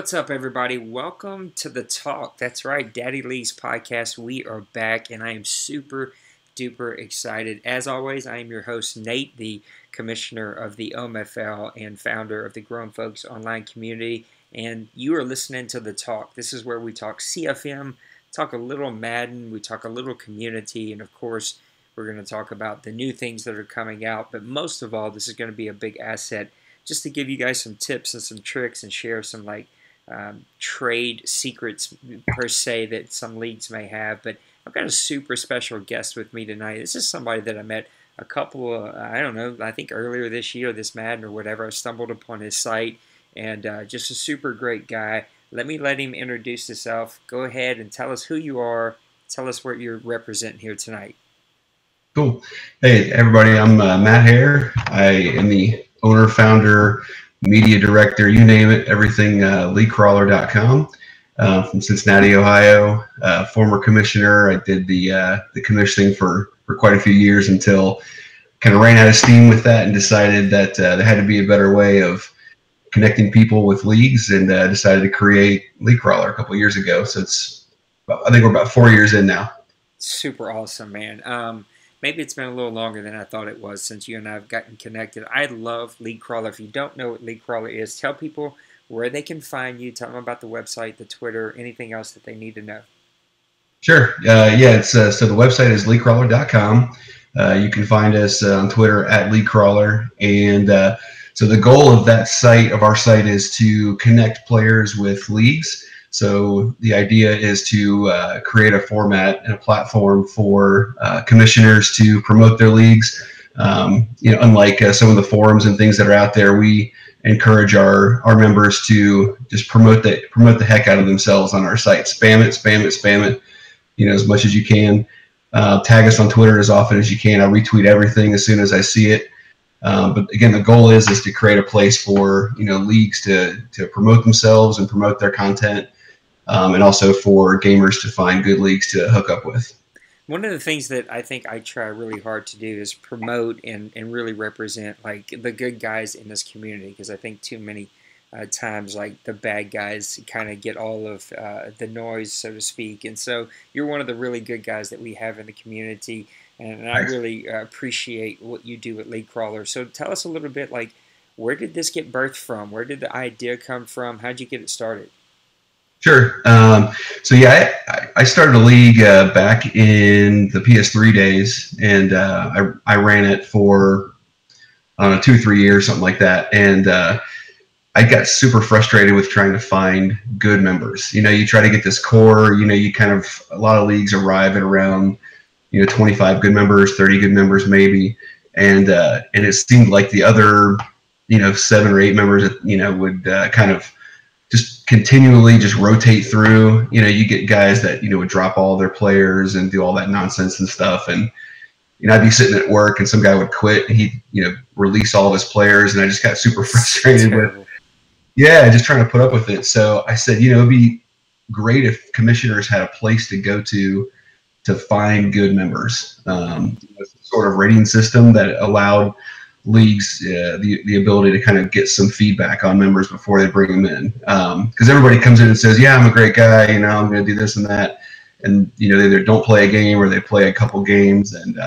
What's up, everybody? Welcome to the talk. That's right, DaddyLeauges Podcast. We are back, and I am super duper excited. As always, I am your host, Nate, the commissioner of the OMFL and founder of the Grown Folks Online Community. And you are listening to the talk. This is where we talk CFM, talk a little Madden, we talk a little community, and of course, we're going to talk about the new things that are coming out. But most of all, this is going to be a big asset just to give you guys some tips and some tricks and share some trade secrets per se that some leagues may have. But I've got a super special guest with me tonight. This is somebody that I met a couple of, I think earlier this year, this Madden or whatever. I stumbled upon his site, and just a super great guy. Let him introduce himself. Go ahead and tell us who you are. Tell us what you're representing here tonight. Cool. Hey, everybody. I'm Matt Hare. I am the owner, founder, media director, you name it, everything, LeagueCrawler.com, from Cincinnati, Ohio. Former commissioner. I did the Commish thing for quite a few years until kind of ran out of steam with that and decided that there had to be a better way of connecting people with leagues, and decided to create LeagueCrawler a couple of years ago. So I think we're about 4 years in now. Super awesome, man. Maybe it's been a little longer than I thought it was since you and I have gotten connected. I love LeagueCrawler. If you don't know what LeagueCrawler is, tell people where they can find you. Tell them about the website, the Twitter, anything else that they need to know. Sure. It's so the website is LeagueCrawler.com. You can find us on Twitter at LeagueCrawler. And so the goal of our site is to connect players with leagues. So the idea is to create a format and a platform for commissioners to promote their leagues. Unlike some of the forums and things that are out there, we encourage our members to just promote the heck out of themselves on our site. Spam it, as much as you can. Tag us on Twitter as often as you can. I retweet everything as soon as I see it. But again, the goal is to create a place for leagues to promote themselves and promote their content. And also for gamers to find good leagues to hook up with. One of the things that I think I try really hard to do is promote and really represent the good guys in this community, because I think too many times the bad guys kind of get all of the noise, so to speak. And so you're one of the really good guys that we have in the community, and I really appreciate what you do at LeagueCrawler. So tell us a little bit, where did this get birthed from? Where did the idea come from? How'd you get it started? Sure. I started a league back in the PS3 days, and I ran it for 2 or 3 years, something like that. And I got super frustrated with trying to find good members. You try to get this core. A lot of leagues arrive at around 25 good members, 30 good members maybe, and it seemed like the other 7 or 8 members would kind of just continually just rotate through. You get guys that would drop all their players and do all that nonsense and stuff, and I'd be sitting at work and some guy would quit and he'd release all of his players, and I just got super frustrated with just trying to put up with it. So I said, it'd be great if commissioners had a place to go to find good members. Sort of rating system that allowed leagues the ability to kind of get some feedback on members before they bring them in, because everybody comes in and says, yeah, I'm a great guy, I'm going to do this and that, and they either don't play a game or they play a couple games, and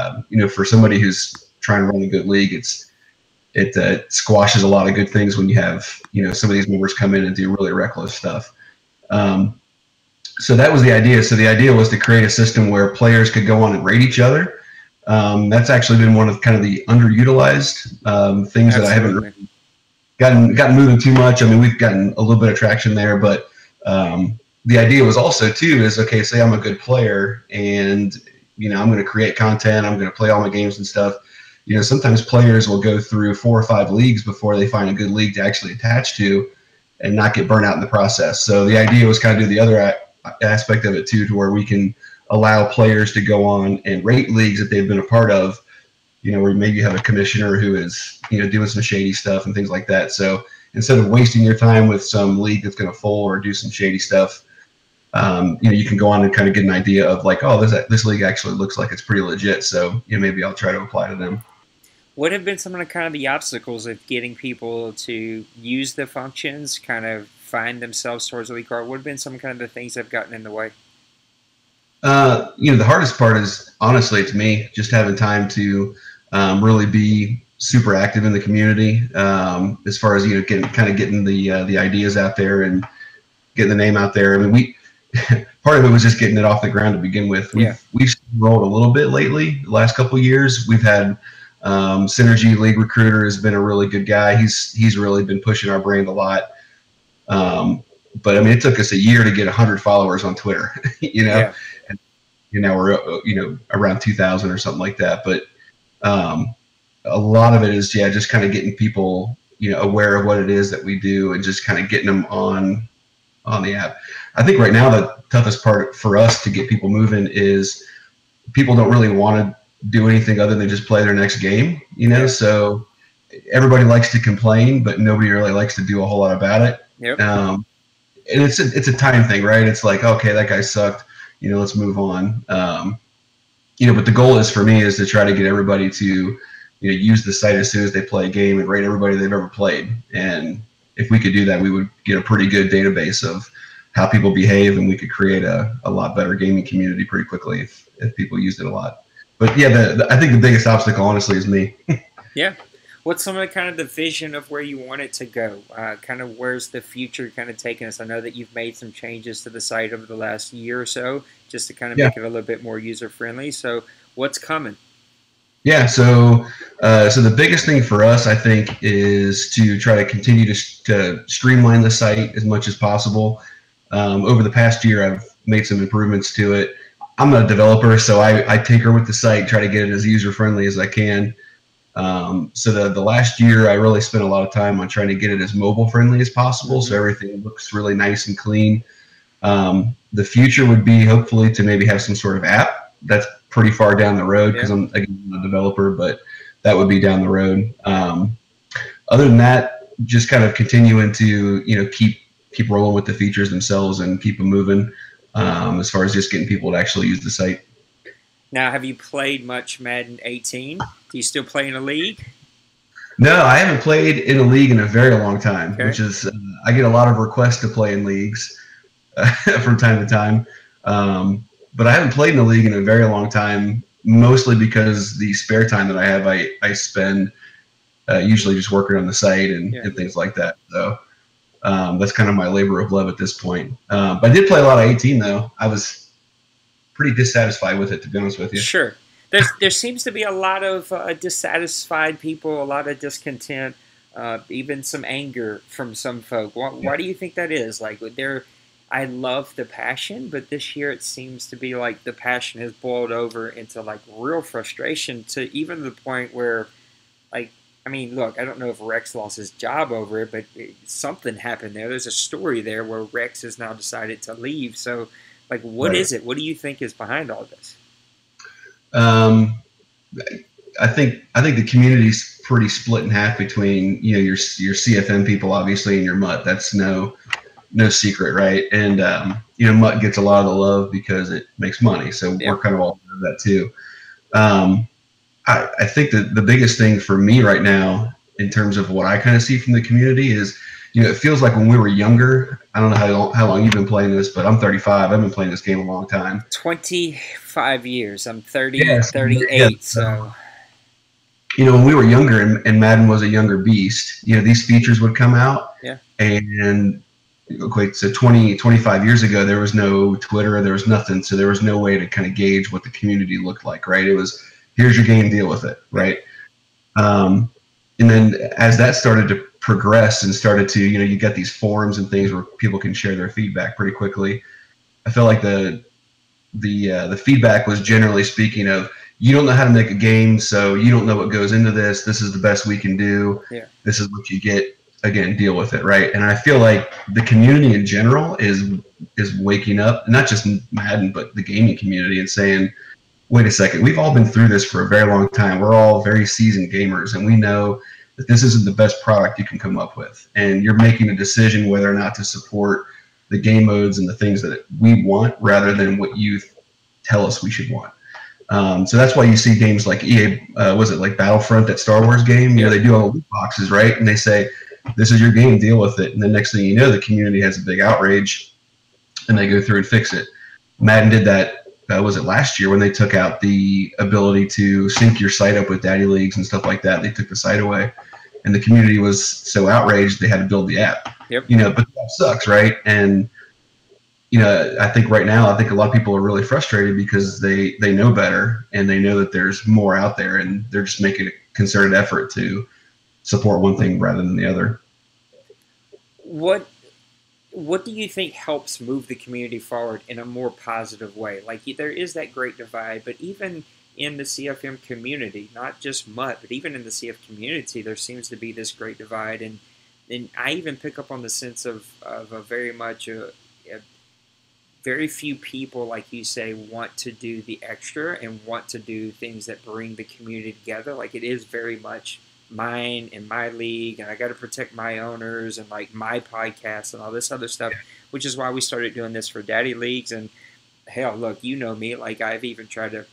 for somebody who's trying to run a good league, it squashes a lot of good things when you have some of these members come in and do really reckless stuff. So that was the idea. So the idea was to create a system where players could go on and rate each other. That's actually been one of kind of the underutilized things. Absolutely. That I haven't really gotten moving too much. I mean, we've gotten a little bit of traction there, but the idea was also too is, okay, say I'm a good player and I'm going to create content, I'm going to play all my games and stuff. Sometimes players will go through 4 or 5 leagues before they find a good league to actually attach to and not get burnt out in the process. So the idea was kind of do the other aspect of it too, to where we can allow players to go on and rate leagues that they've been a part of, where maybe you have a commissioner who is, doing some shady stuff and things like that. So instead of wasting your time with some league that's going to fold or do some shady stuff, you can go on and kind of get an idea of this league actually looks like it's pretty legit. So maybe I'll try to apply to them. What have been some of the obstacles of getting people to use the functions, kind of find themselves towards LeagueCrawler? What have been some kind of the things that have gotten in the way? The hardest part is, honestly, to me, just having time to really be super active in the community, as far as getting the ideas out there and getting the name out there. I mean, part of it was just getting it off the ground to begin with. We've rolled a little bit lately. The last couple of years, we've had Synergy League Recruiter has been a really good guy. He's really been pushing our brand a lot. But I mean, it took us a year to get 100 followers on Twitter. And we're around 2,000 or something like that. But a lot of it is just kind of getting people aware of what it is that we do and just kind of getting them on the app. I think right now the toughest part for us to get people moving is people don't really want to do anything other than just play their next game, so everybody likes to complain, but nobody really likes to do a whole lot about it. And it's a time thing, right? It's like, okay, that guy sucked, let's move on. But the goal is for me is to try to get everybody to use the site as soon as they play a game and rate everybody they've ever played. And if we could do that, we would get a pretty good database of how people behave, and we could create a lot better gaming community pretty quickly if people used it a lot. But I think the biggest obstacle, honestly, is me. Yeah. What's some of the kind of the vision of where you want it to go? Kind of where's the future kind of taking us? I know that you've made some changes to the site over the last year or so just to kind of make it a little bit more user-friendly. So what's coming? Yeah, so the biggest thing for us, I think, is to try to continue to streamline the site as much as possible. Over the past year, I've made some improvements to it. I'm a developer, so I tinker with the site, try to get it as user-friendly as I can. So the last year, I really spent a lot of time on trying to get it as mobile-friendly as possible, so everything looks really nice and clean. The future would be hopefully to maybe have some sort of app. That's pretty far down the road because I'm a developer, but that would be down the road. Other than that, just kind of continuing to keep rolling with the features themselves and keep them moving, as far as just getting people to actually use the site. Now, have you played much Madden 18? Do you still play in a league? No, I haven't played in a league in a very long time, which is I get a lot of requests to play in leagues from time to time. But I haven't played in a league in a very long time, mostly because the spare time that I have, I spend usually just working on the site and things like that. So that's kind of my labor of love at this point. But I did play a lot of 18, though. I was pretty dissatisfied with it, to be honest with you. Sure. There seems to be a lot of dissatisfied people, a lot of discontent, even some anger from some folk. Why do you think that is? Like, I love the passion, but this year it seems to be like the passion has boiled over into like real frustration, to even the point where, like, I mean, look, I don't know if Rex lost his job over it, but something happened there. There's a story there where Rex has now decided to leave. So, like, what is it? What do you think is behind all this? I think the community's pretty split in half between your CFM people, obviously, and your MUT. That's no secret, right? And MUT gets a lot of the love because it makes money, so we're kind of all of that too. I think that the biggest thing for me right now, in terms of what I kind of see from the community, is it feels like when we were younger. I don't know how long you've been playing this, but I'm 35. I've been playing this game a long time. 25 years. I'm 38. So. When we were younger and Madden was a younger beast, these features would come out. Yeah. And so 25 years ago, there was no Twitter, there was nothing. So there was no way to kind of gauge what the community looked like, right? It was, here's your game, deal with it, right? And then as that started to progress and started to, you get these forums and things where people can share their feedback pretty quickly. I felt like the feedback was generally speaking of, you don't know how to make a game, so you don't know what goes into this. This is the best we can do. Yeah. This is what you get. Again, deal with it, right? And I feel like the community in general is waking up, not just Madden, but the gaming community, and saying, wait a second, we've all been through this for a very long time. We're all very seasoned gamers, and we know that this isn't the best product you can come up with. And you're making a decision whether or not to support the game modes and the things that we want rather than what you tell us we should want. So that's why you see games like EA, was it like Battlefront, that Star Wars game? They do all the loot boxes, right? And they say, this is your game, deal with it. And the next thing you know, the community has a big outrage and they go through and fix it. Madden did that, was it last year when they took out the ability to sync your site up with DaddyLeagues and stuff like that? They took the site away, and the community was so outraged they had to build the app. Yep. But that sucks, right? And I think right now, I think a lot of people are really frustrated because they know better and they know that there's more out there, and they're just making a concerted effort to support one thing rather than the other. What do you think helps move the community forward in a more positive way? Like, there is that great divide, but even in the CFM community, not just MUT, but even in the CF community, there seems to be this great divide. And I even pick up on the sense of a very much very few people, like you say, want to do the extra and want to do things that bring the community together. Like, it is very much mine and my league, and I got to protect my owners and like my podcast and all this other stuff, which is why we started doing this for DaddyLeagues. And hell, look, me, like, I've even tried to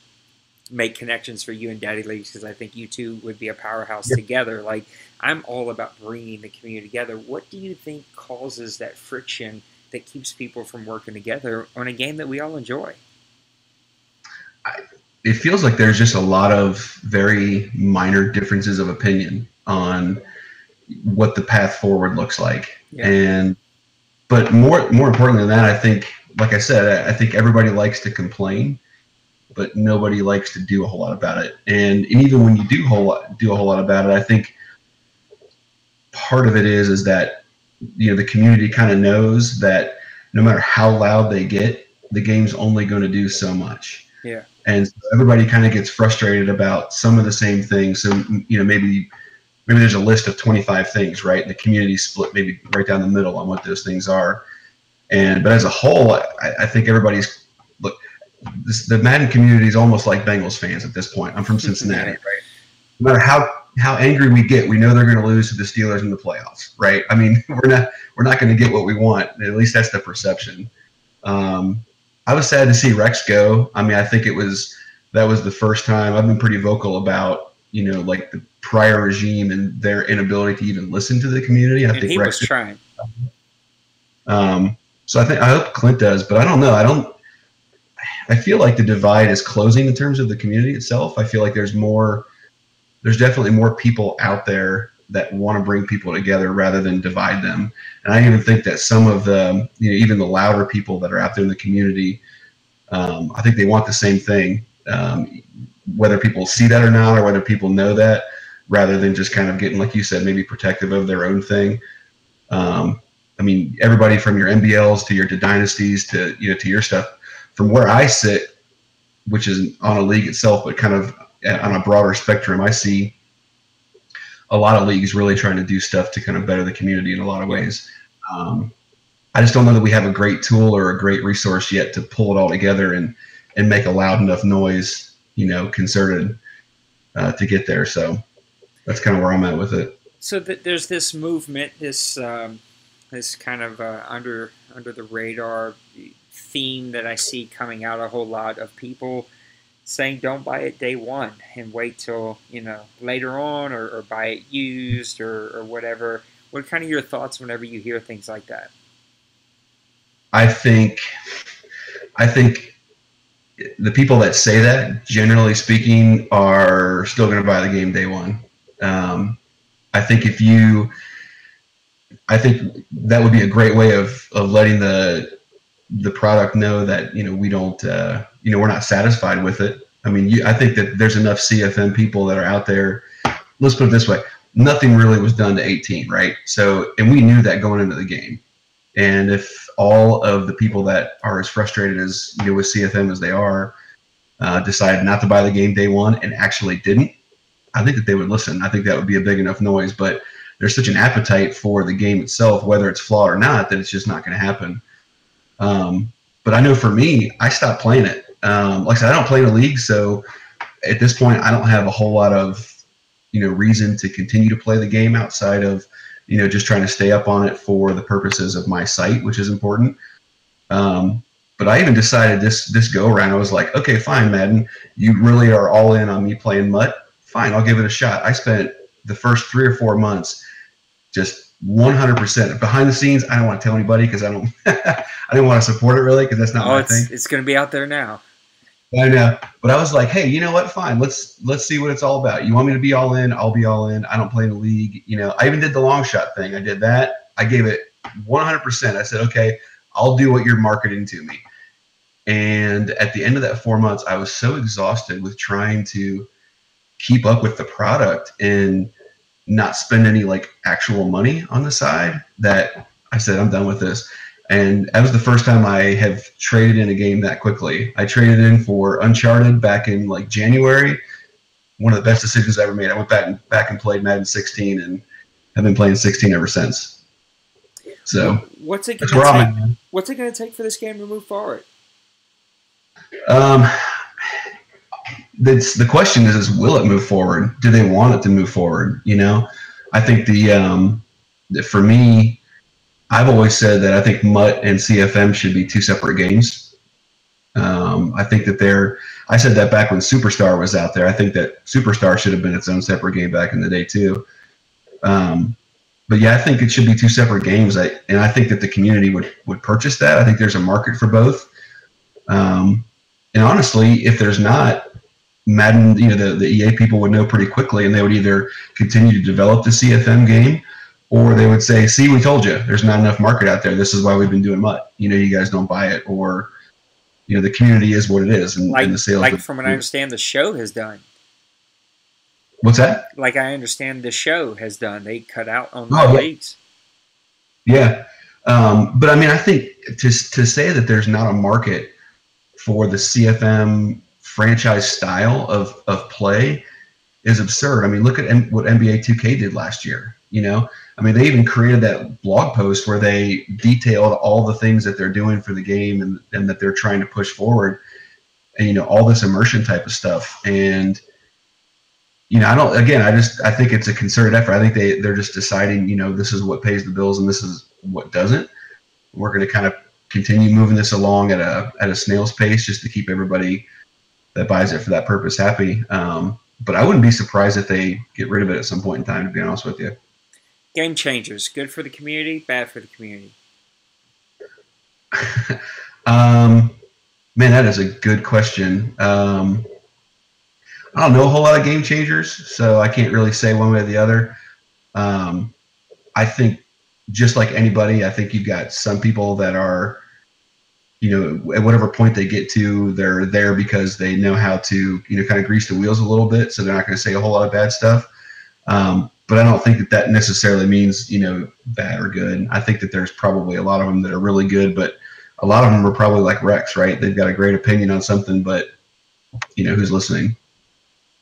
make connections for you and DaddyLeagues because I think you two would be a powerhouse together. Like, I'm all about bringing the community together. What do you think causes that friction that keeps people from working together on a game that we all enjoy? It feels like there's just a lot of very minor differences of opinion on what the path forward looks like. Yeah. But more importantly than that, I think, like I said, I think everybody likes to complain, but nobody likes to do a whole lot about it. And even when you do a whole lot about it, I think part of it is that the community kind of knows that no matter how loud they get, the game's only going to do so much. Yeah. And so everybody kind of gets frustrated about some of the same things. So, maybe there's a list of 25 things, right? And the community split maybe right down the middle on what those things are. But as a whole, I think everybody's, look, the Madden community is almost like Bengals fans at this point. I'm from Cincinnati, right? No matter how angry we get, we know they're going to lose to the Steelers in the playoffs, right? I mean, we're not going to get what we want. At least that's the perception. I was sad to see Rex go. I mean, I think that was the first time. I've been pretty vocal about, like the prior regime and their inability to even listen to the community. I think he Rex was trying. So I hope Clint does, but I don't know. I feel like the divide is closing in terms of the community itself. I feel like there's definitely more people out there that want to bring people together rather than divide them. And I even think that some of the, even the louder people that are out there in the community, I think they want the same thing, whether people see that or not, or whether people know that, rather than just kind of getting, like you said, maybe protective of their own thing. I mean, everybody from your NBLs to your dynasties to your stuff, from where I sit, which is on a league itself, but kind of on a broader spectrum, I see a lot of leagues really trying to do stuff to kind of better the community in a lot of ways. I just don't know that we have a great tool or a great resource yet to pull it all together and make a loud enough noise, concerted to get there. So that's kind of where I'm at with it. So there's this movement, this kind of under the radar theme that I see coming out a whole lot of people saying don't buy it day one and wait till later on, or buy it used or whatever. What are kind of your thoughts whenever you hear things like that? I think the people that say that, generally speaking, are still going to buy the game day one. I think that would be a great way of letting the product know that we don't we're not satisfied with it. I mean, I think that there's enough CFM people that are out there. Let's put it this way: nothing really was done to 18, right? So, and we knew that going into the game. And if all of the people that are as frustrated as with CFM as they are decided not to buy the game day one and actually didn't, I think that they would listen. I think that would be a big enough noise. But there's such an appetite for the game itself, whether it's flawed or not, that it's just not going to happen. But I know for me, I stopped playing it. Like I said, I don't play in a league, so at this point, I don't have a whole lot of reason to continue to play the game outside of just trying to stay up on it for the purposes of my site, which is important. But I even decided this go around, I was like, okay, fine, Madden, you really are all in on me playing MUT. Fine, I'll give it a shot. I spent the first 3 or 4 months just 100% behind the scenes. I don't want to tell anybody because I don't I didn't want to support it really because that's not my thing. It's going to be out there now. I know, but I was like, hey, you know what? Fine, let's see what it's all about. You want me to be all in? I'll be all in. I don't play in a league. You know, I even did the long shot thing. I did that. I gave it 100%. I said, okay, I'll do what you're marketing to me. And at the end of that 4 months, I was so exhausted with trying to keep up with the product and not spend any like actual money on the side that I said, I'm done with this. And that was the first time I have traded in a game that quickly. I traded in for Uncharted back in like January. One of the best decisions I ever made. I went back and played Madden 16 and have been playing 16 ever since. So what's it going to take for this game to move forward? The question is will it move forward? Do they want it to move forward? You know, I think for me, I've always said that I think MUT and CFM should be two separate games. I think that I said that back when Superstar was out there. I think that Superstar should have been its own separate game back in the day too. But yeah, I think it should be two separate games. And I think that the community would purchase that. I think there's a market for both. And honestly, if there's not, Madden, you know, the EA people would know pretty quickly, and they would either continue to develop the CFM game, or they would say, see, we told you, there's not enough market out there. This is why we've been doing MUT. You know, you guys don't buy it, or, you know, the community is what it is. And the sales. Like from what I understand, the show has done. What's that? Like I understand the show has done. They cut out on the leagues. Yeah. But I mean, I think to say that there's not a market for the CFM franchise style of play is absurd. I mean, look at what NBA 2K did last year. You know, I mean, they even created that blog post where they detailed all the things that they're doing for the game and that they're trying to push forward, and, you know, all this immersion type of stuff. And, you know, I think it's a concerted effort. I think they're just deciding, you know, this is what pays the bills and this is what doesn't. We're going to kind of continue moving this along at a snail's pace just to keep everybody that buys it for that purpose happy. But I wouldn't be surprised if they get rid of it at some point in time, to be honest with you. Game changers, good for the community, bad for the community? Man, that is a good question. I don't know a whole lot of game changers, so I can't really say one way or the other. I think just like anybody, I think you've got some people that are, you know, at whatever point they get to, they're there because they know how to, you know, kind of grease the wheels a little bit, so they're not going to say a whole lot of bad stuff. But I don't think that necessarily means, you know, bad or good. I think that there's probably a lot of them that are really good, but a lot of them are probably like Rex, right? They've got a great opinion on something, but, you know, who's listening?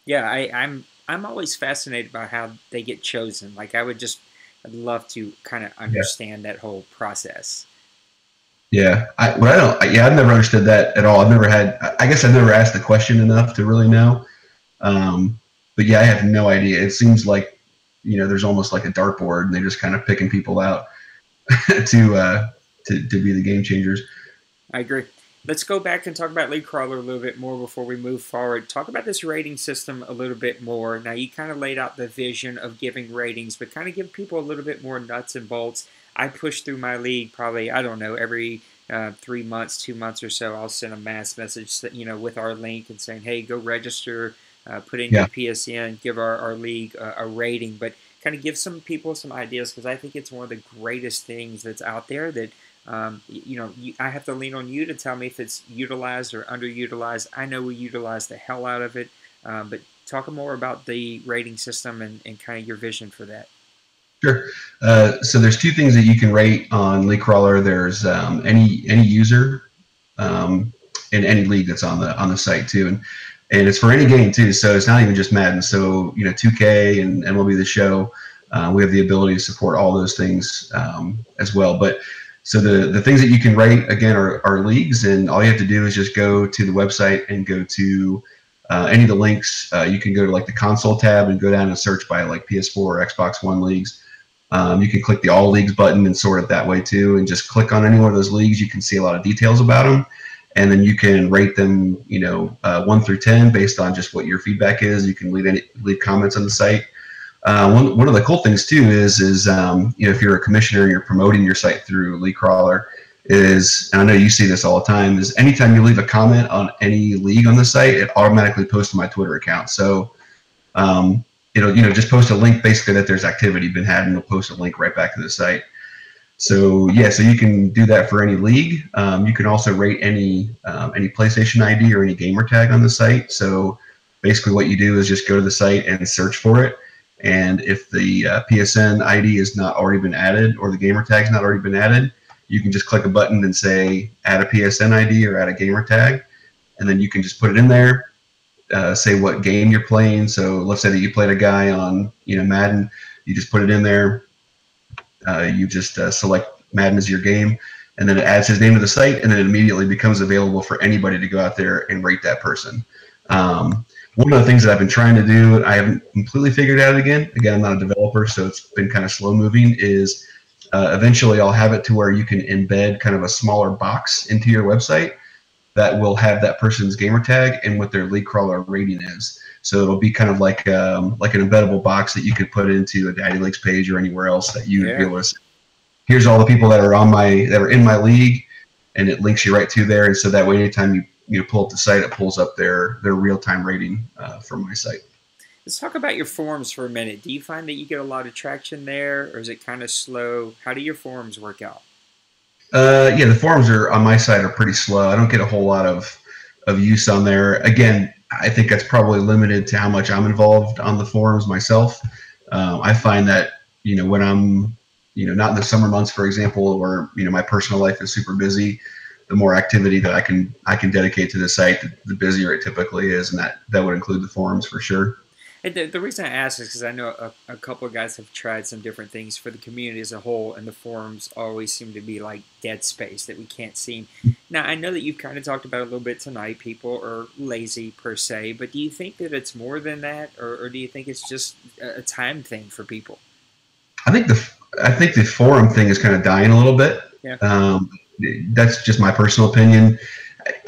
Yeah, I'm always fascinated by how they get chosen. Like I'd love to kind of understand that whole process. Yeah, I've never understood that at all. I guess I've never asked the question enough to really know. But yeah, I have no idea. It seems like, you know, there's almost like a dartboard and they're just kind of picking people out to be the game changers. I agree. Let's go back and talk about LeagueCrawler a little bit more before we move forward. Talk about this rating system a little bit more. Now, you kind of laid out the vision of giving ratings, but kind of give people a little bit more nuts and bolts. I push through my league probably, I don't know, every 3 months, 2 months or so. I'll send a mass message, you know, with our link and saying, hey, go register, put in your PSN, give our league a rating, but kind of give some people some ideas, because I think it's one of the greatest things that's out there that, you know, I have to lean on you to tell me if it's utilized or underutilized. I know we utilize the hell out of it, but talk more about the rating system and kind of your vision for that. Sure. So there's two things that you can rate on LeagueCrawler. There's any user in any league that's on the site too, and it's for any game too. So it's not even just Madden. So, you know, 2K and MLB The Show, we have the ability to support all those things as well. But so the things that you can rate again are leagues, and all you have to do is just go to the website and go to any of the links. You can go to like the console tab and go down and search by like PS4 or Xbox One leagues. You can click the all leagues button and sort it that way too, and just click on any one of those leagues. You can see a lot of details about them, and then you can rate them, you know, 1 through 10 based on just what your feedback is. You can leave comments on the site. One of the cool things too is if you're a commissioner and you're promoting your site through LeagueCrawler, and I know you see this all the time, is anytime you leave a comment on any league on the site, it automatically posts to my Twitter account. So it'll just post a link basically that there's activity been had, and it'll post a link right back to the site. So so you can do that for any league. You can also rate any PlayStation ID or any gamer tag on the site. So basically what you do is just go to the site and search for it. And if the PSN ID has not already been added, or the gamer tag's not already been added, you can just click a button and say add a PSN ID or add a gamer tag, and then you can just put it in there. Say what game you're playing. So let's say that you played a guy on Madden. You just put it in there. You just select Madden as your game, and then it adds his name to the site, and then it immediately becomes available for anybody to go out there and rate that person. One of the things that I've been trying to do, I haven't completely figured out again, I'm not a developer, so it's been kind of slow moving, is eventually I'll have it to where you can embed kind of a smaller box into your website that will have that person's gamer tag and what their LeagueCrawler rating is. So it'll be kind of like an embeddable box that you could put into a DaddyLeagues page or anywhere else that you would be able to say, here's all the people that are in my league, and it links you right to there. And so that way, anytime you pull up the site, it pulls up their real-time rating from my site. Let's talk about your forums for a minute. Do you find that you get a lot of traction there, or is it kind of slow? How do your forums work out? The forums on my site are pretty slow. I don't get a whole lot of use on there. Again, I think that's probably limited to how much I'm involved on the forums myself. I find that when I'm not in the summer months, for example, where my personal life is super busy, the more activity that I can dedicate to the site, the busier it typically is, and that would include the forums for sure. And the reason I ask is because I know a couple of guys have tried some different things for the community as a whole, and the forums always seem to be like dead space that we can't see. Now, I know that you've kind of talked about it a little bit tonight. People are lazy per se, but do you think that it's more than that, or do you think it's just a time thing for people? I think the forum thing is kind of dying a little bit. Yeah. That's just my personal opinion.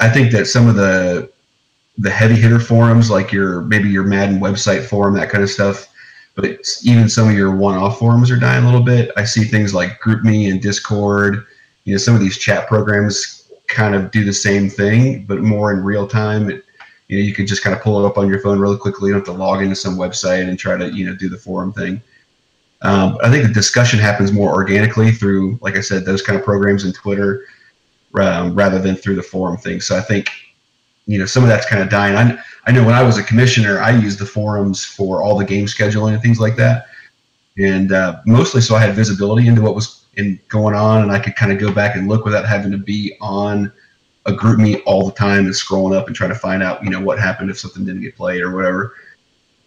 I think that some of the heavy hitter forums, like maybe your Madden website forum, that kind of stuff, but even some of your one-off forums are dying a little bit. I see things like GroupMe and Discord. Some of these chat programs kind of do the same thing, but more in real time. You could just kind of pull it up on your phone really quickly. You don't have to log into some website and try to do the forum thing. I think the discussion happens more organically through, like I said, those kind of programs and Twitter, rather than through the forum thing. So I think some of that's kind of dying. I know when I was a commissioner, I used the forums for all the game scheduling and things like that, and mostly so I had visibility into what was going on, and I could kind of go back and look without having to be on a GroupMe all the time and scrolling up and trying to find out what happened if something didn't get played or whatever.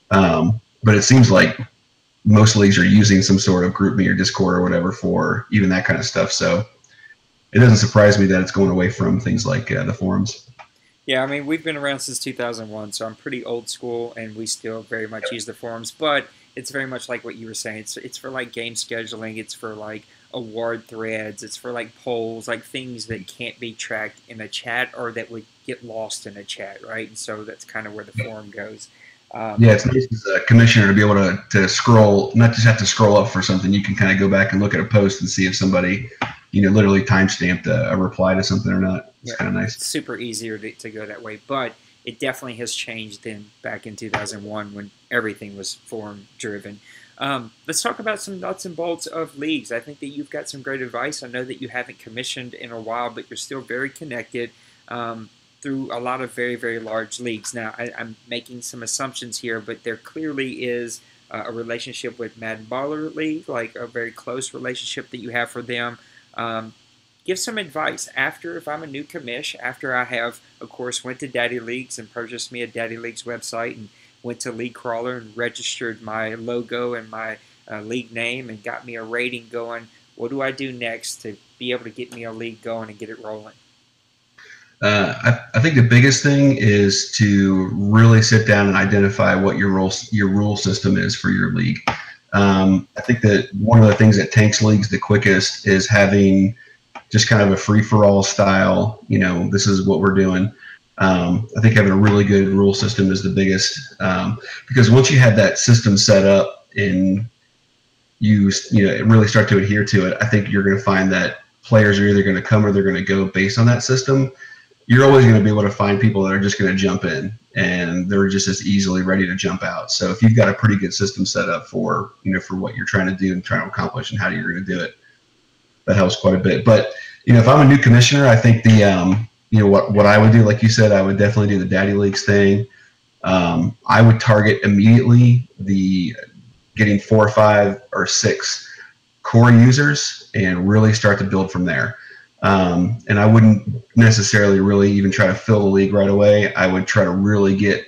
But it seems like most leagues are using some sort of GroupMe or Discord or whatever for even that kind of stuff. So it doesn't surprise me that it's going away from things like the forums. Yeah, I mean, we've been around since 2001, so I'm pretty old school, and we still very much use the forums, but it's very much like what you were saying. It's for, like, game scheduling. It's for, like, award threads. It's for, like, polls, like, things that can't be tracked in a chat or that would get lost in a chat, right? And so that's kind of where the forum goes. It's nice as a commissioner to be able to scroll, not just have to scroll up for something. You can kind of go back and look at a post and see if somebody literally time-stamped a reply to something or not. It's kind of nice. It's super easier to go that way, but it definitely has changed than back in 2001 when everything was forum-driven. Let's talk about some nuts and bolts of leagues. I think that you've got some great advice. I know that you haven't commissioned in a while, but you're still very connected through a lot of very, very large leagues. Now, I'm making some assumptions here, but there clearly is a relationship with Madden Baller League, like a very close relationship that you have for them. Give some advice if I'm a new commish, after I have, of course, went to DaddyLeagues and purchased me a DaddyLeagues website and went to LeagueCrawler and registered my logo and my league name and got me a rating going. What do I do next to be able to get me a league going and get it rolling? I think the biggest thing is to really sit down and identify what your rule system is for your league. I think that one of the things that tanks leagues the quickest is having just kind of a free-for-all style, this is what we're doing. I think having a really good rule system is the biggest, because once you have that system set up, and you really start to adhere to it, I think you're going to find that players are either going to come or they're going to go based on that system. You're always going to be able to find people that are just going to jump in, and they're just as easily ready to jump out. So if you've got a pretty good system set up for, for what you're trying to do and trying to accomplish and how you're going to do it, that helps quite a bit. But, if I'm a new commissioner, I think what I would do, like you said, I would definitely do the Daddy Leagues thing. I would target immediately the getting 4 or 5 or 6 core users and really start to build from there. And I wouldn't necessarily really even try to fill the league right away. I would try to really get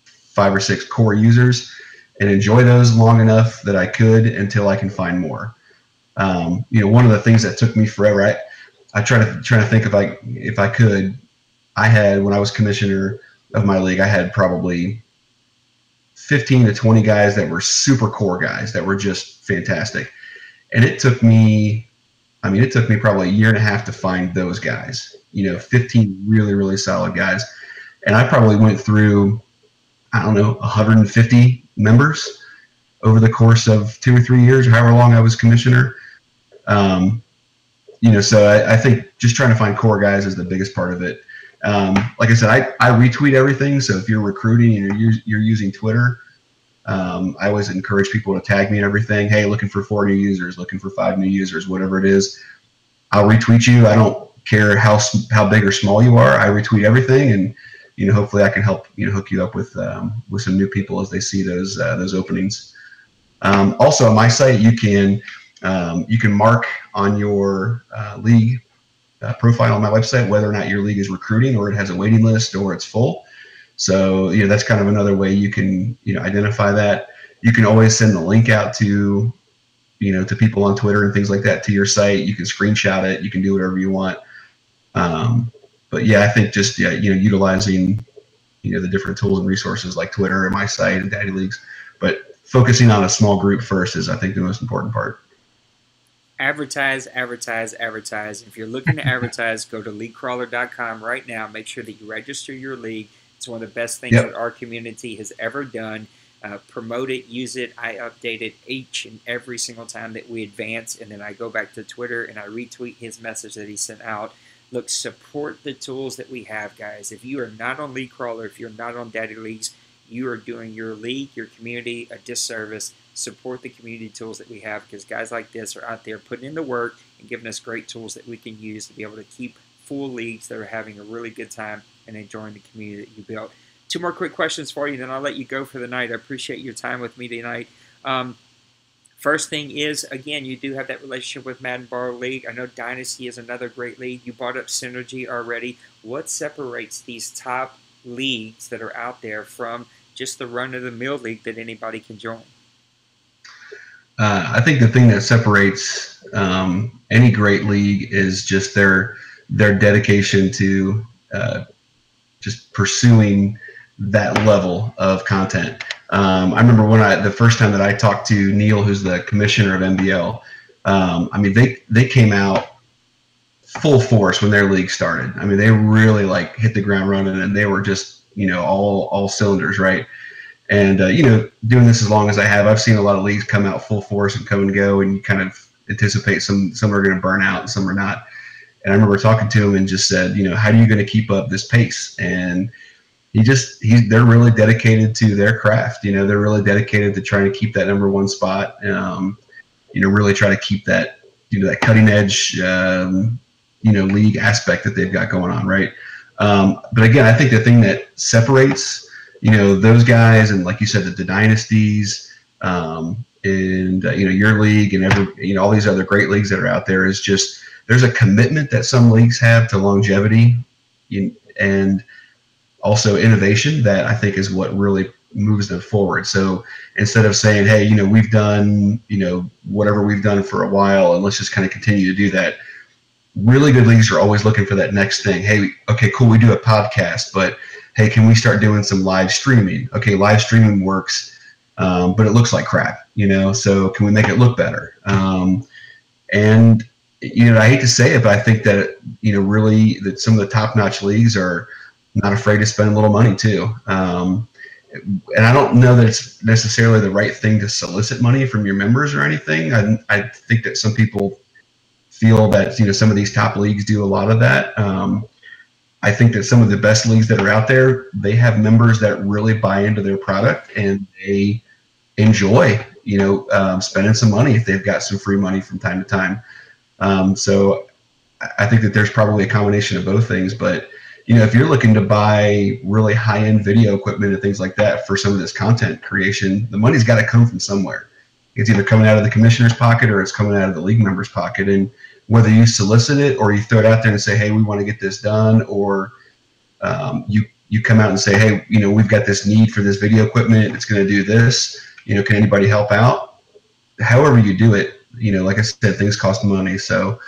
5 or 6 core users and enjoy those long enough that I could until I can find more. One of the things that took me forever, I try to think if I could. I had, when I was commissioner of my league, I had probably 15 to 20 guys that were super core guys that were just fantastic, and it took me probably a year and a half to find those guys, 15 really, really solid guys. And I probably went through, 150 members over the course of 2 or 3 years, however long I was commissioner. So I think just trying to find core guys is the biggest part of it. Like I said, I retweet everything. So if you're recruiting and you're using Twitter, I always encourage people to tag me and everything. Hey, looking for 4 new users, looking for 5 new users, whatever it is. I'll retweet you. I don't care how big or small you are. I retweet everything, and hopefully I can help hook you up with some new people as they see those openings. Also on my site, you can mark on your league profile on my website whether or not your league is recruiting, or it has a waiting list, or it's full. So that's kind of another way you can identify that. You can always send the link out to to people on Twitter and things like that to your site. You can screenshot it. You can do whatever you want. But yeah, I think just utilizing the different tools and resources like Twitter and my site and Daddy Leagues, but focusing on a small group first is, I think, the most important part. Advertise, advertise, advertise. If you're looking to advertise, go to LeagueCrawler.com right now. Make sure that you register your league. It's one of the best things that our community has ever done. Promote it, use it. I update it each and every single time that we advance, and then I go back to Twitter and I retweet his message that he sent out. Look, support the tools that we have, guys. If you are not on LeagueCrawler, if you're not on Daddy Leagues, you are doing your league, your community a disservice. Support the community tools that we have, because guys like this are out there putting in the work and giving us great tools that we can use to be able to keep full leagues that are having a really good time and enjoying the community that you built. 2 more quick questions for you, then I'll let you go for the night. I appreciate your time with me tonight. First thing is, again, you do have that relationship with Madden Borrow League. I know Dynasty is another great league. You brought up Synergy already. What separates these top leagues that are out there from just the run-of-the-mill league that anybody can join? I think the thing that separates any great league is just their dedication to just pursuing that level of content. I remember the first time that I talked to Neil, who's the commissioner of MBL. They came out full force when their league started. They really hit the ground running, and they were just all cylinders, right? And doing this as long as I have, I've seen a lot of leagues come out full force and come and go, and you kind of anticipate some are going to burn out and some are not. And I remember talking to him and just said, how are you going to keep up this pace? And they're really dedicated to their craft. They're really dedicated to trying to keep that #1 spot. Really try to keep that, that cutting edge, league aspect that they've got going on, right? But again, I think the thing that separates, those guys, and like you said, the dynasties, and your league and all these other great leagues that are out there, is just there's a commitment that some leagues have to longevity and also innovation that I think is what really moves them forward. So instead of saying, hey, we've done, whatever we've done for a while, and let's just kind of continue to do that, really good leagues are always looking for that next thing. Hey, okay, cool, we do a podcast, but hey, can we start doing some live streaming? Okay, live streaming works, but it looks like crap, so can we make it look better? And I hate to say it, but I think that, really that some of the top-notch leagues are not afraid to spend a little money too. and I don't know that it's necessarily the right thing to solicit money from your members or anything. I think that some people feel that, you know, some of these top leagues do a lot of that. I think that some of the best leagues that are out there, they have members that really buy into their product and they enjoy, you know, spending some money if they've got some free money from time to time. So I think that there's probably a combination of both things. But, you know, if you're looking to buy really high-end video equipment and things like that for some of this content creation, the money's got to come from somewhere. It's either coming out of the commissioner's pocket or it's coming out of the league member's pocket. And whether you solicit it or you throw it out there and say, hey, we want to get this done, or you come out and say, hey, you know, we've got this need for this video equipment. It's going to do this. You know, can anybody help out? However you do it, you know, like I said, things cost money. So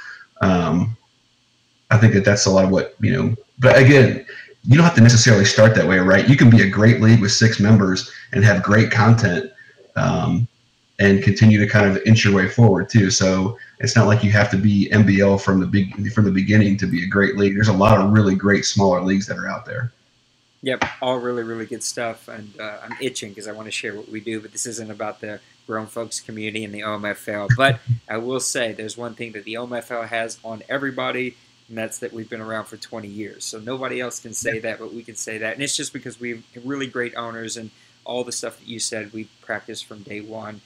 I think that that's a lot of what, you know, but again, you don't have to necessarily start that way, right? You can be a great league with 6 members and have great content and continue to kind of inch your way forward too. So it's not like you have to be MBL from the beginning to be a great league. There's a lot of really great smaller leagues that are out there. Yep, all really, really good stuff. And I'm itching because I want to share what we do, but this isn't about the grown folks community and the OMFL. But I will say there's one thing that the OMFL has on everybody, and that's that we've been around for 20 years. So nobody else can say that, but we can say that. And it's just because we have really great owners, and all the stuff that you said we've practiced from day one.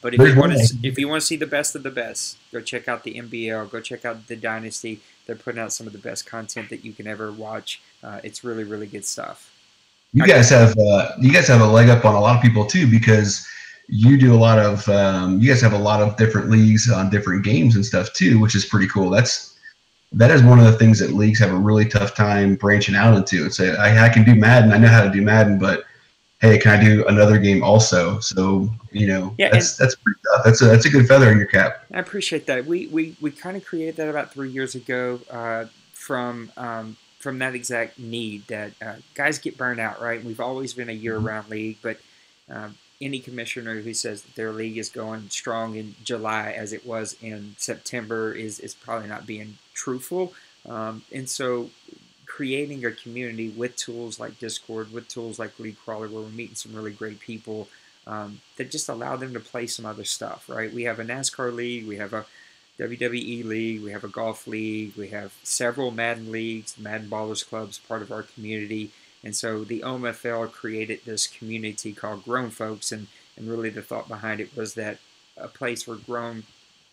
But if you want to see the best of the best, go check out the MBL. Go check out the Dynasty. They're putting out some of the best content that you can ever watch. It's really, really good stuff. You guys have a leg up on a lot of people too, because you do a lot of you guys have a lot of different leagues on different games and stuff too, which is pretty cool. That is one of the things that leagues have a really tough time branching out into. It's I can do Madden. I know how to do Madden, but hey, can I do another game also? So, you know, yeah, that's pretty tough. That's a good feather in your cap. I appreciate that. We kind of created that about 3 years ago from that exact need that guys get burned out, right? We've always been a year-round league, but any commissioner who says that their league is going strong in July as it was in September is probably not being truthful. And so creating a community with tools like Discord, with tools like LeagueCrawler, where we're meeting some really great people that just allow them to play some other stuff, right? We have a NASCAR league, we have a WWE league, we have a golf league, we have several Madden leagues, the Madden Ballers Club's part of our community. And so the OMFL created this community called Grown Folks, and really the thought behind it was that a place where grown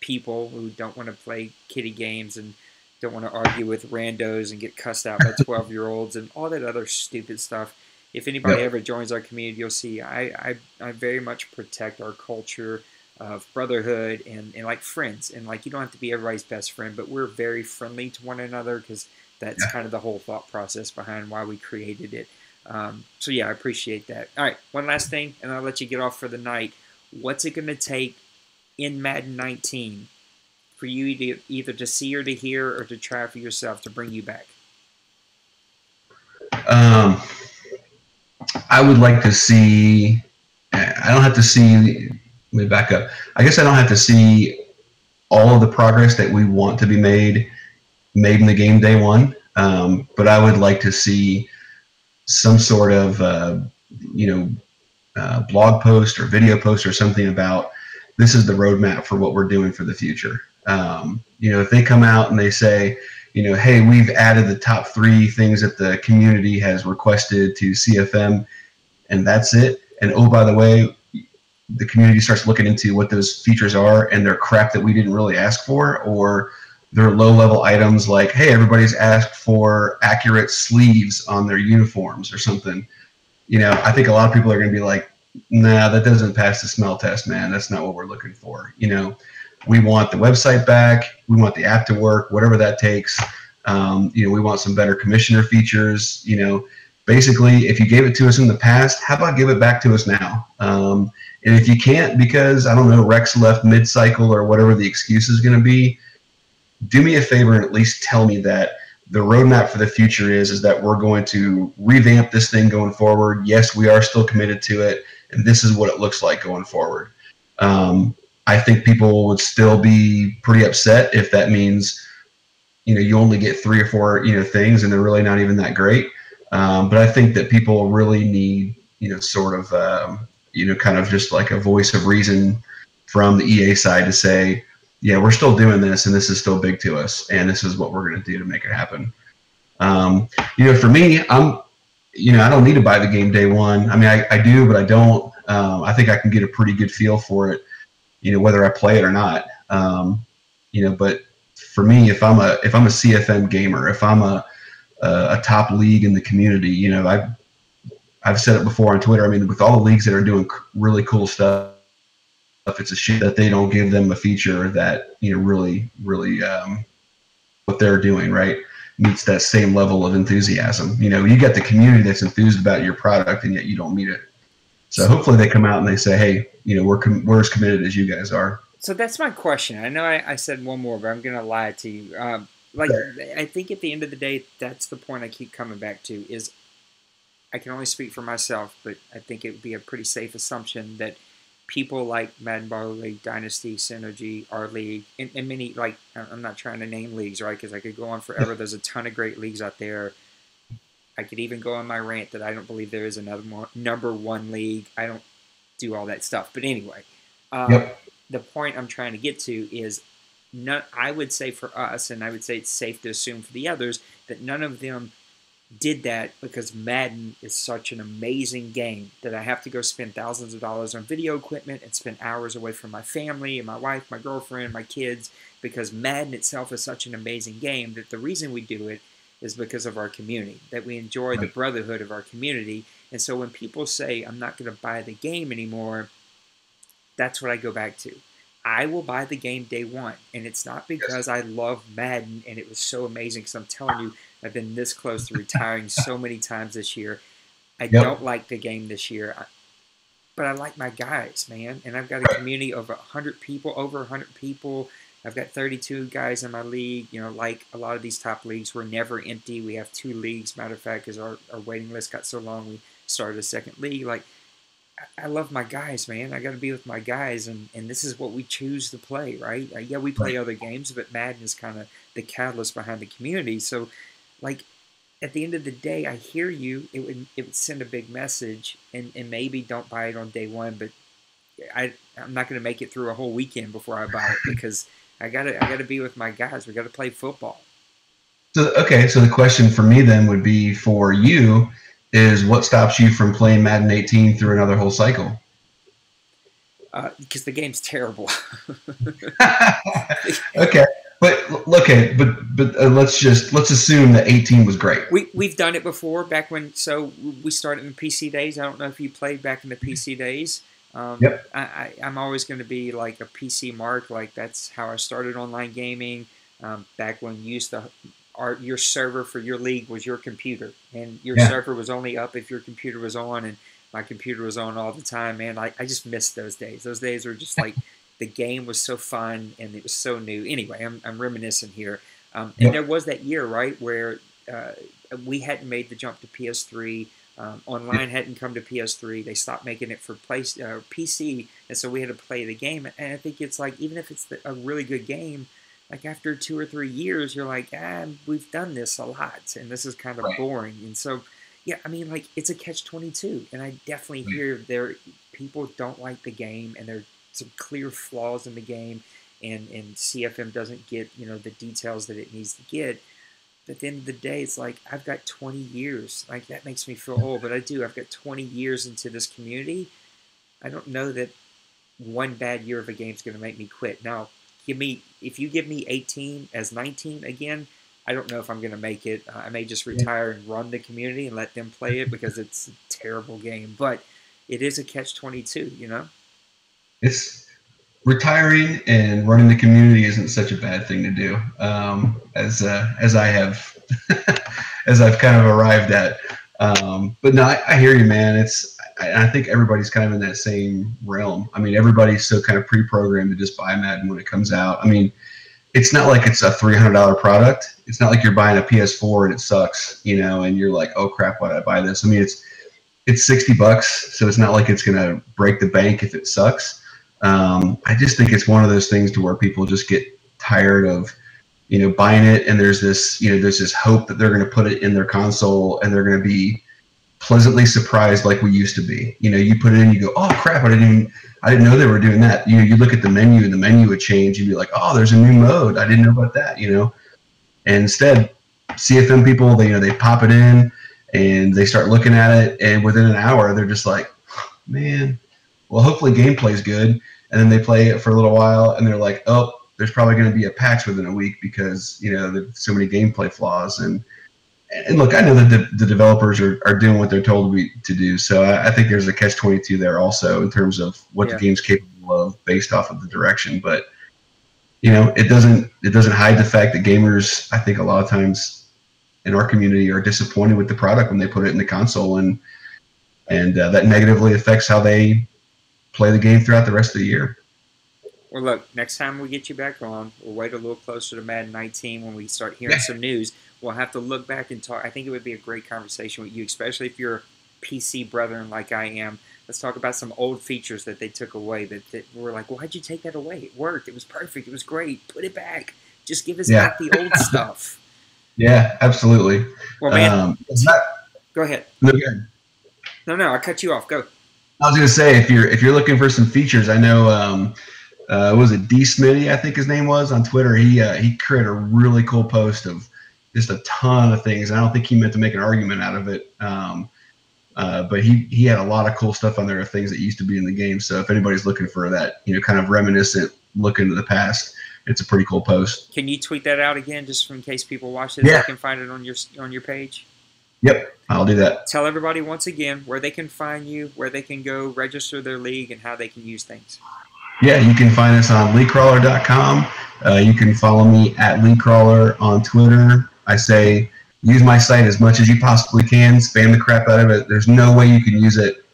people who don't want to play kiddie games and don't want to argue with randos and get cussed out by 12-year-olds and all that other stupid stuff. If anybody ever joins our community, you'll see I very much protect our culture of brotherhood and like friends. And like, you don't have to be everybody's best friend, but we're very friendly to one another because that's kind of the whole thought process behind why we created it. So yeah, I appreciate that. All right, one last thing, and I'll let you get off for the night. What's it going to take in Madden 19 for you to either to see or to hear or to try for yourself to bring you back? I would like to see, I don't have to see, let me back up. I guess I don't have to see all of the progress that we want to be made in the game day one. But I would like to see some sort of, blog post or video post or something about this is the roadmap for what we're doing for the future. If they come out and they say, hey, we've added the top 3 things that the community has requested to CFM, and that's it. And oh, by the way, the community starts looking into what those features are, and they're crap that we didn't really ask for, or they're low-level items like, hey, everybody's asked for accurate sleeves on their uniforms or something. I think a lot of people are going to be like, nah, that doesn't pass the smell test, man. That's not what we're looking for. We want the website back. We want the app to work, whatever that takes. We want some better commissioner features. Basically, if you gave it to us in the past, how about give it back to us now? And if you can't because, I don't know, Rex left mid-cycle or whatever the excuse is going to be, do me a favor and at least tell me that the roadmap for the future is that we're going to revamp this thing going forward. Yes, we are still committed to it, and this is what it looks like going forward. I think people would still be pretty upset if that means, you only get 3 or 4, things and they're really not even that great. But I think that people really need sort of, kind of just like a voice of reason from the EA side to say, yeah, we're still doing this, and this is still big to us, and this is what we're going to do to make it happen. For me, I don't need to buy the game day one. I mean, I do, but I don't. I think I can get a pretty good feel for it, whether I play it or not. But for me, if I'm a CFM gamer, if I'm a top league in the community, I've said it before on Twitter. I mean, with all the leagues that are doing really cool stuff, it's a shame that they don't give them a feature that really what they're doing right meets that same level of enthusiasm. You got the community that's enthused about your product, and yet you don't meet it. So hopefully they come out and they say, hey, we're as committed as you guys are. So that's my question. I know I said one more, but I'm going to lie to you. I think at the end of the day, that's the point I keep coming back to is I can only speak for myself, but I think it would be a pretty safe assumption that people like Madden Bar League, Dynasty, Synergy, our league, and many, like, I'm not trying to name leagues, right, because I could go on forever. There's a ton of great leagues out there. I could even go on my rant that I don't believe there is another number one league. I don't do all that stuff. But anyway, the point I'm trying to get to is I would say for us, and I would say it's safe to assume for the others, that none of them did that because Madden is such an amazing game that I have to go spend thousands of dollars on video equipment and spend hours away from my family and my wife, my girlfriend, my kids, because Madden itself is such an amazing game that the reason we do it is because of our community, that we enjoy the brotherhood of our community. And so when people say, I'm not going to buy the game anymore, that's what I go back to. I will buy the game day one, and it's not because I love Madden and it was so amazing, because I'm telling you, I've been this close to retiring so many times this year. I don't like the game this year, but I like my guys, man, and I've got a community of 100 people, over 100 people. I've got 32 guys in my league. Like a lot of these top leagues, we're never empty. We have 2 leagues, matter of fact, because our waiting list got so long, we started a second league. Like, I love my guys, man. I got to be with my guys, and this is what we choose to play, right? Yeah, we play other games, but Madden is kind of the catalyst behind the community. So, like, at the end of the day, I hear you. It would send a big message, and maybe don't buy it on day one, but I'm not going to make it through a whole weekend before I buy it because I gotta be with my guys. We got to play football. So the question for me then would be for you is what stops you from playing Madden 18 through another whole cycle? Because the game's terrible. Okay, but let's assume that 18 was great. We've done it before back when. So we started in the PC days. I don't know if you played back in the PC days. I'm always going to be like a PC mark. Like that's how I started online gaming. Back when you used to. Your server for your league was your computer, and your server was only up if your computer was on, and my computer was on all the time, man. I just missed those days. Those days were just like the game was so fun, and it was so new. Anyway, I'm reminiscing here. And there was that year, right, where we hadn't made the jump to PS3. Online hadn't come to PS3. They stopped making it for PC, and so we had to play the game. And I think it's like, even if it's a really good game, like after 2 or 3 years, you're like, we've done this a lot, and this is kind of boring. And so, yeah, I mean, like, it's a catch-22, and I definitely hear people don't like the game, and there's some clear flaws in the game, and CFM doesn't get, the details that it needs to get. But at the end of the day, it's like, I've got 20 years. Like, that makes me feel old, but I do. I've got 20 years into this community. I don't know that one bad year of a game is going to make me quit. Now, if you give me 18 as 19 again, I don't know if I'm going to make it. I may just retire and run the community and let them play it because it's a terrible game. But it is a catch-22, It's retiring and running the community isn't such a bad thing to do, as I have, as I've kind of arrived at. But no, I hear you, man. I think everybody's kind of in that same realm. I mean, everybody's so kind of pre-programmed to just buy Madden when it comes out. I mean, it's not like it's a $300 product. It's not like you're buying a PS4 and it sucks, and you're like, oh crap, why did I buy this? I mean, it's $60, so it's not like it's going to break the bank if it sucks. I just think it's one of those things to where people just get tired of, buying it, and there's this hope that they're going to put it in their console and they're going to be pleasantly surprised like we used to be. You know, you put it in, you go, oh crap, I didn't know they were doing that. You know, you look at the menu and the menu would change. You'd be like, oh, there's a new mode. I didn't know about that. You know, and instead, CFM people, they pop it in and they start looking at it, and within an hour, they're just like, man, well, hopefully gameplay's good. And then they play it for a little while, and they're like, oh, there's probably going to be a patch within a week because, you know, there's so many gameplay flaws. And look, I know that the developers are doing what they're told to do. So I think there's a catch-22 there also in terms of what the game's capable of based off of the direction. But, you know, it doesn't hide the fact that gamers, I think a lot of times in our community, are disappointed with the product when they put it in the console, and that negatively affects how they play the game throughout the rest of the year. Well, look, next time we get you back on, we'll wait a little closer to Madden 19 when we start hearing some news. We'll have to look back and talk. I think it would be a great conversation with you, especially if you're a PC brethren like I am. Let's talk about some old features that they took away that were like, why'd you take that away? It worked. It was perfect. It was great. Put it back. Just give us back the old stuff. Yeah, absolutely. Well, man, go ahead. No, go ahead. No, I cut you off. Go. I was going to say, if you're looking for some features, I know, was it D Smitty, I think his name was, on Twitter. He created a really cool post of just a ton of things. I don't think he meant to make an argument out of it, but he had a lot of cool stuff on there of things that used to be in the game. So if anybody's looking for that, you know, kind of reminiscent look into the past, it's a pretty cool post. Can you tweet that out again, just in case people watch this? Yeah. They can find it on your page. Yep, I'll do that. Tell everybody once again where they can find you, where they can go register their league, and how they can use things. Yeah, you can find us on LeagueCrawler.com. You can follow me at LeagueCrawler on Twitter. I say use my site as much as you possibly can. Spam the crap out of it. There's no way you can use it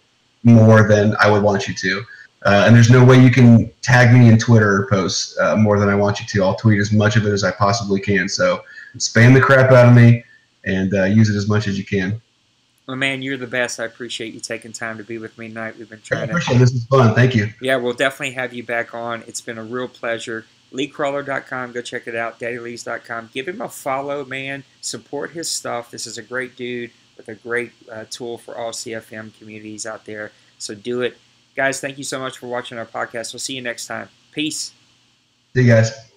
more than I would want you to. And there's no way you can tag me in Twitter posts more than I want you to. I'll tweet as much of it as I possibly can. So spam the crap out of me and use it as much as you can. Well, man, you're the best. I appreciate you taking time to be with me tonight. We've been trying to. This is fun. Thank you. Yeah, we'll definitely have you back on. It's been a real pleasure. LeagueCrawler.com. Go check it out. DaddyLeauges.com. Give him a follow, man. Support his stuff. This is a great dude with a great tool for all CFM communities out there. So do it. Guys, thank you so much for watching our podcast. We'll see you next time. Peace. See you guys.